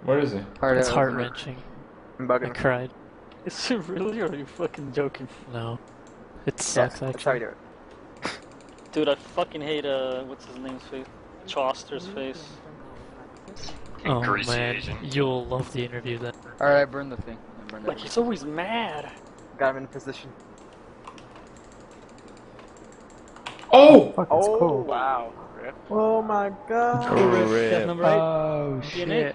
Where is he? It's heart-wrenching. I'm I bugging. cried. Is it really, or are you fucking joking? No. It Yes, sucks, that's how you actually. do it. Dude, I fucking hate, what's his name's face? Choster's face. Oh Greasy man, Asian. you'll love the interview then. Alright, I burned the thing. I burned Like, it. he's always mad. Got him in position. Oh! Fuck, it's cool. Wow. Oh my god. Death number 8. Oh DNA.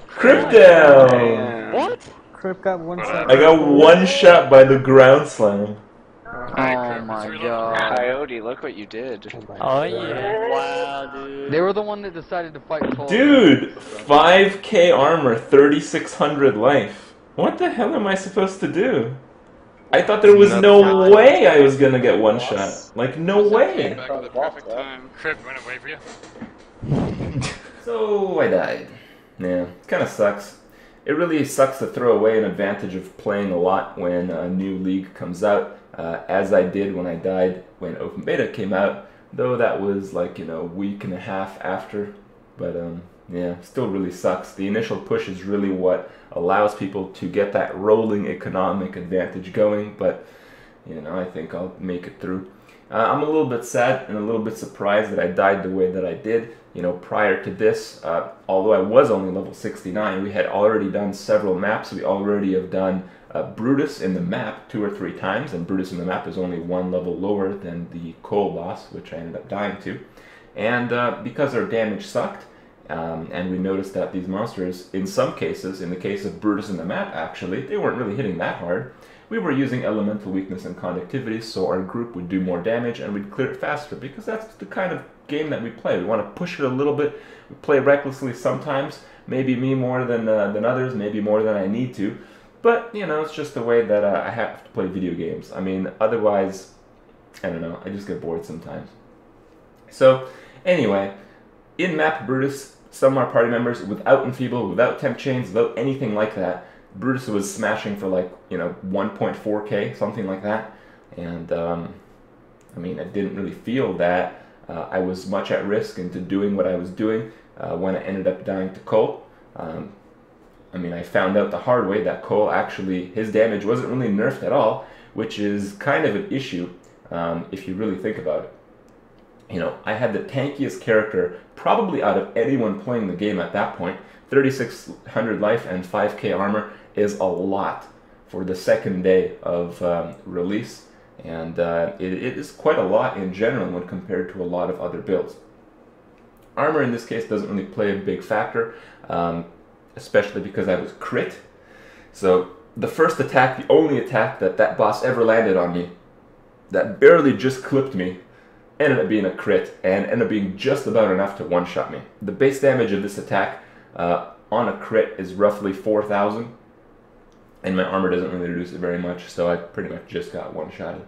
Kripp down! What? Kripp got one shot. I got one shot by the ground slam. Oh my god. Coyote, look what you did. Oh yeah. Wow, dude. They were the one that decided to fight Kole. Dude! 5k armor, 3600 life. What the hell am I supposed to do? I thought there was no way I was gonna get one shot. Like, no way! Back at the perfect time. Kripp went away for you. So, I died. Yeah, kinda sucks. It really sucks to throw away an advantage of playing a lot when a new league comes out, as I did when I died when Open Beta came out, though that was like, you know, a week and a half after. But, yeah, still really sucks. The initial push is really what allows people to get that rolling economic advantage going, but, you know, I think I'll make it through. I'm a little bit sad and a little bit surprised that I died the way that I did. You know, prior to this, although I was only level 69, we had already done several maps. We already have done Brutus in the map 2 or 3 times, and Brutus in the map is only 1 level lower than the Kole boss, which I ended up dying to. And because our damage sucked, and we noticed that these monsters, in some cases, in the case of Brutus in the map actually, they weren't really hitting that hard. We were using elemental weakness and conductivity, so our group would do more damage and we'd clear it faster, because that's the kind of game that we play. We want to push it a little bit. We play recklessly sometimes, maybe me more than others, maybe more than I need to, but, you know, it's just the way that I have to play video games. I mean, otherwise, I don't know, I just get bored sometimes. So, anyway, in map Brutus, some of our party members, without Enfeeble, without Temp Chains, without anything like that, Brutus was smashing for like, you know, 1.4k, something like that. And, I mean, I didn't really feel that I was much at risk into doing what I was doing when I ended up dying to Kole. I mean, I found out the hard way that Kole actually, his damage wasn't really nerfed at all, which is kind of an issue if you really think about it. You know, I had the tankiest character probably out of anyone playing the game at that point. 3600 life and 5k armor is a lot for the second day of release, and it is quite a lot in general when compared to a lot of other builds. Armor in this case doesn't really play a big factor, especially because I was crit. So the first attack, the only attack that that boss ever landed on me, that barely just clipped me, ended up being a crit and ended up being just about enough to one-shot me. The base damage of this attack on a crit is roughly 4,000, and my armor doesn't really reduce it very much, so I pretty much just got one-shotted.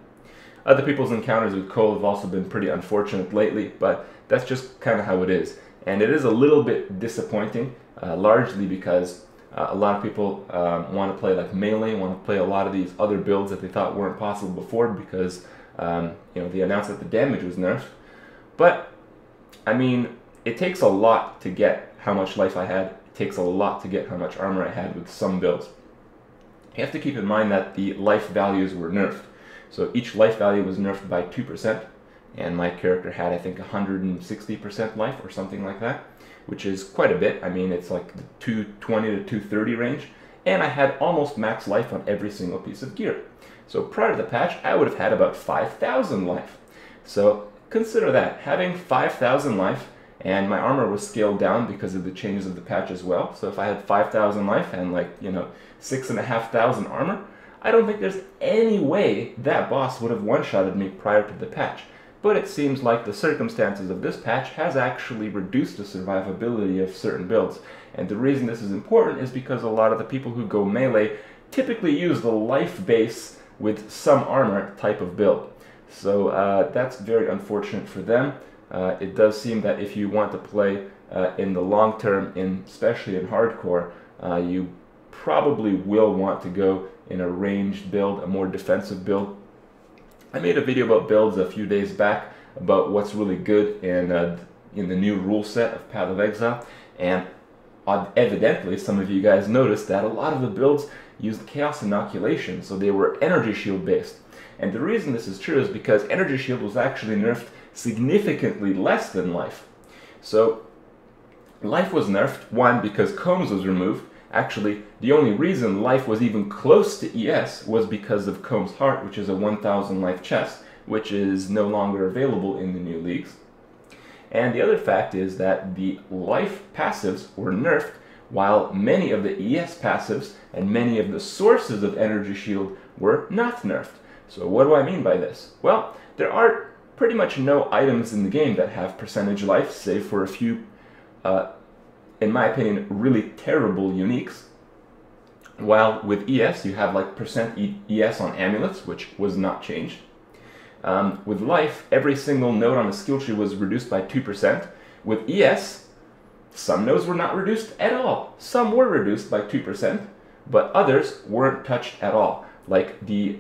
Other people's encounters with Kole have also been pretty unfortunate lately, but that's just kind of how it is. And it is a little bit disappointing, largely because a lot of people want to play like melee, want to play a lot of these other builds that they thought weren't possible before because you know, they announced that the damage was nerfed. But, I mean, it takes a lot to get how much life I had. It takes a lot to get how much armor I had with some builds. You have to keep in mind that the life values were nerfed. So each life value was nerfed by 2%, and my character had, I think, 160% life or something like that, which is quite a bit. I mean, it's like the 220 to 230 range, and I had almost max life on every single piece of gear. So prior to the patch, I would have had about 5,000 life. So consider that, having 5,000 life, and my armor was scaled down because of the changes of the patch as well. So if I had 5,000 life and, like, you know, 6,500 armor, I don't think there's any way that boss would have one-shotted me prior to the patch. But it seems like the circumstances of this patch has actually reduced the survivability of certain builds. And the reason this is important is because a lot of the people who go melee typically use the life base with some armor type of build. So that's very unfortunate for them. It does seem that if you want to play in the long term, especially in hardcore, you probably will want to go in a ranged build, a more defensive build. I made a video about builds a few days back about what's really good in the new rule set of Path of Exile, and evidently, some of you guys noticed that a lot of the builds used Chaos Inoculation, so they were energy shield based. And the reason this is true is because energy shield was actually nerfed significantly less than life. So life was nerfed, one, because combs was removed. Actually, the only reason life was even close to ES was because of Comb's Heart, which is a 1000 life chest, which is no longer available in the new leagues. And the other fact is that the life passives were nerfed, while many of the ES passives and many of the sources of energy shield were not nerfed. So what do I mean by this? Well, there are pretty much no items in the game that have percentage life, save for a few, in my opinion, really terrible uniques. While with ES, you have like percent ES on amulets, which was not changed. With life, every single node on the skill tree was reduced by 2%. With ES, some nodes were not reduced at all. Some were reduced by 2%, but others weren't touched at all. Like the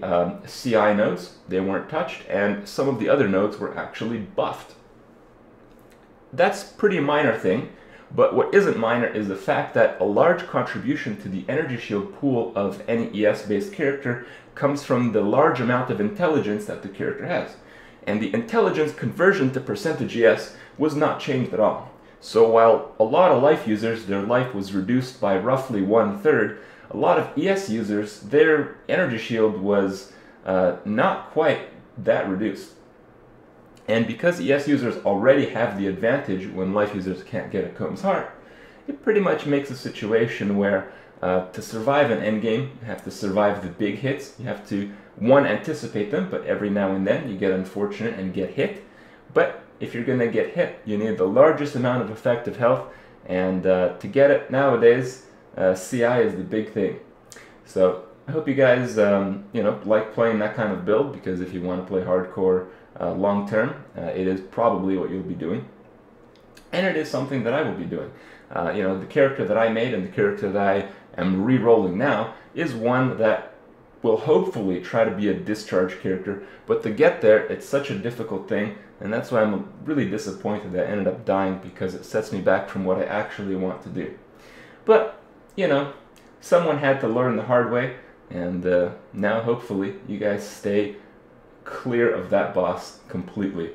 CI nodes, they weren't touched, and some of the other nodes were actually buffed. That's a pretty minor thing, but what isn't minor is the fact that a large contribution to the energy shield pool of any ES-based character comes from the large amount of intelligence that the character has. And the intelligence conversion to percentage ES was not changed at all. So while a lot of life users, their life was reduced by roughly 1/3, a lot of ES users, their energy shield was not quite that reduced. And because ES users already have the advantage when life users can't get a Comb's Heart, it pretty much makes a situation where to survive an endgame, you have to survive the big hits. You have to, one, anticipate them, but every now and then you get unfortunate and get hit. But if you're going to get hit, you need the largest amount of effective health, and to get it nowadays, CI is the big thing. So I hope you guys like playing that kind of build, because if you want to play hardcore long term, it is probably what you'll be doing. And it is something that I will be doing. The character that I made and the character that I am re-rolling now is one that will hopefully try to be a discharge character, but to get there, it's such a difficult thing, and that's why I'm really disappointed that I ended up dying, because it sets me back from what I actually want to do. But, someone had to learn the hard way, and now hopefully you guys stay clear of that boss completely.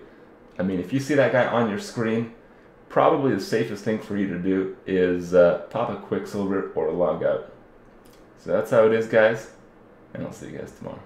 I mean, if you see that guy on your screen, probably the safest thing for you to do is pop a Quicksilver or log out. So that's how it is, guys, and I'll see you guys tomorrow.